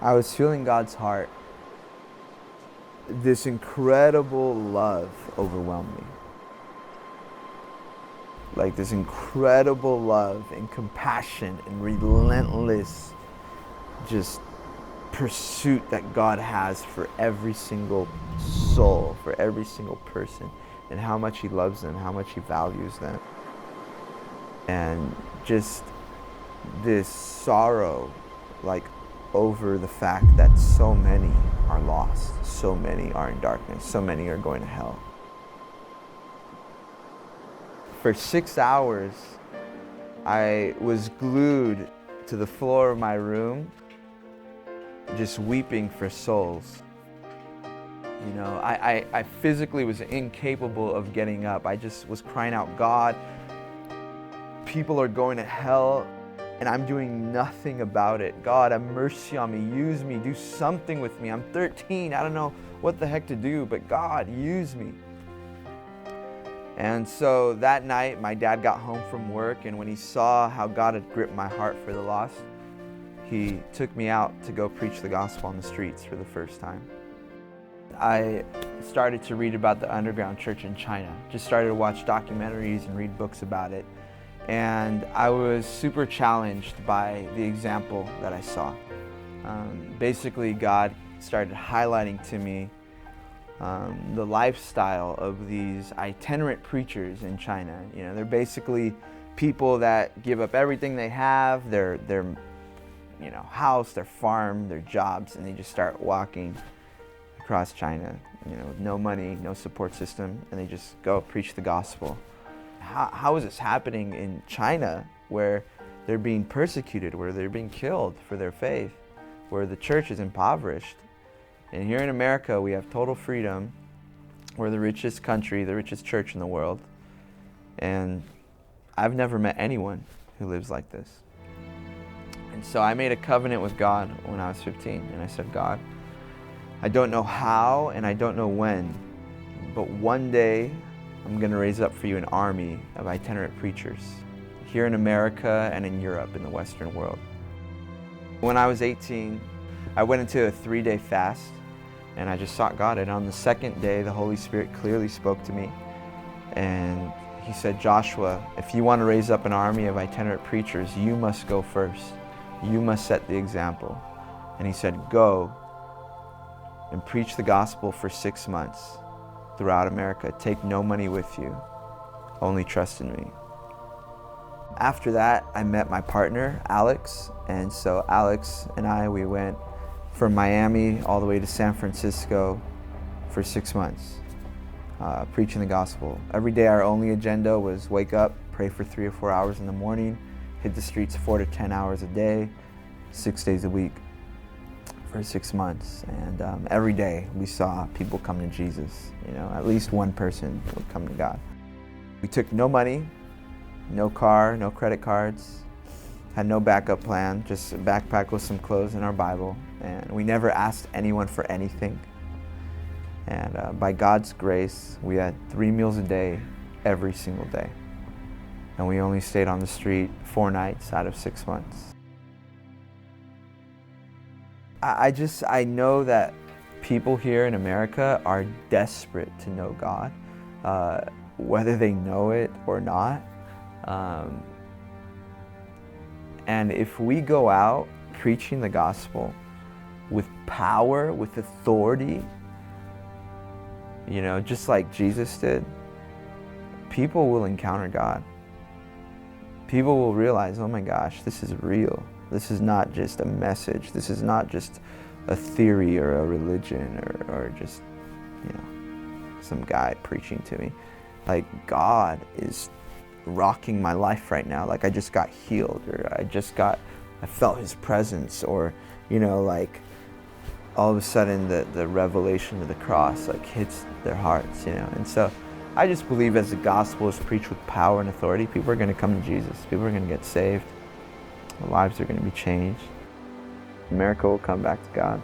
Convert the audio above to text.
I was feeling God's heart. This incredible love overwhelmed me. Like this incredible love and compassion and relentless just pursuit that God has for every single soul, for every single person, and how much He loves them, how much He values them. And just this sorrow, like, over the fact that so many are lost, so many are in darkness, so many are going to hell. For 6 hours, I was glued to the floor of my room, just weeping for souls. You know, I physically was incapable of getting up. I just was crying out, God, people are going to hell, and I'm doing nothing about it. God, have mercy on me, use me, do something with me. I'm 13, I don't know what the heck to do, but God, use me. And so that night, my dad got home from work, and when he saw how God had gripped my heart for the lost, he took me out to go preach the gospel on the streets for the first time. I started to read about the underground church in China, just started to watch documentaries and read books about it. And I was super challenged by the example that I saw. Basically, God started highlighting to me the lifestyle of these itinerant preachers in China. You know, they're basically people that give up everything they have, their house, their farm, their jobs, and they just start walking across China, with no money, no support system, and they just go preach the gospel. How is this happening in China, where they're being persecuted, where they're being killed for their faith, where the church is impoverished? And here in America, we have total freedom. We're the richest country, the richest church in the world. And I've never met anyone who lives like this. And so I made a covenant with God when I was 15. And I said, God, I don't know how and I don't know when, but one day I'm going to raise up for you an army of itinerant preachers here in America and in Europe, in the Western world. When I was 18, I went into a 3-day fast, and I just sought God. And on the second day, the Holy Spirit clearly spoke to me. And He said, Joshua, if you want to raise up an army of itinerant preachers, you must go first. You must set the example. And He said, go and preach the gospel for 6 months throughout America. Take no money with you. Only trust in me. After that, I met my partner, Alex. And so Alex and I, we went from Miami all the way to San Francisco for 6 months, preaching the gospel. Every day our only agenda was wake up, pray for 3 or 4 hours in the morning, hit the streets 4 to 10 hours a day, 6 days a week for 6 months. And every day we saw people come to Jesus. At least one person would come to God. We took no money, no car, no credit cards, had no backup plan, just a backpack with some clothes and our Bible. And we never asked anyone for anything. And by God's grace, we had 3 meals a day, every single day. And we only stayed on the street 4 nights out of 6 months. I know that people here in America are desperate to know God, whether they know it or not. And if we go out preaching the gospel with power, with authority, just like Jesus did, people will encounter God. People will realize, oh my gosh, this is real. This is not just a message. This is not just a theory or a religion or just, some guy preaching to me. Like, God is rocking my life right now. Like, I just got healed, or I felt His presence, or, like, all of a sudden the revelation of the cross hits their hearts, And so I just believe as the gospel is preached with power and authority, people are going to come to Jesus. People are going to get saved. Their lives are going to be changed. America will come back to God.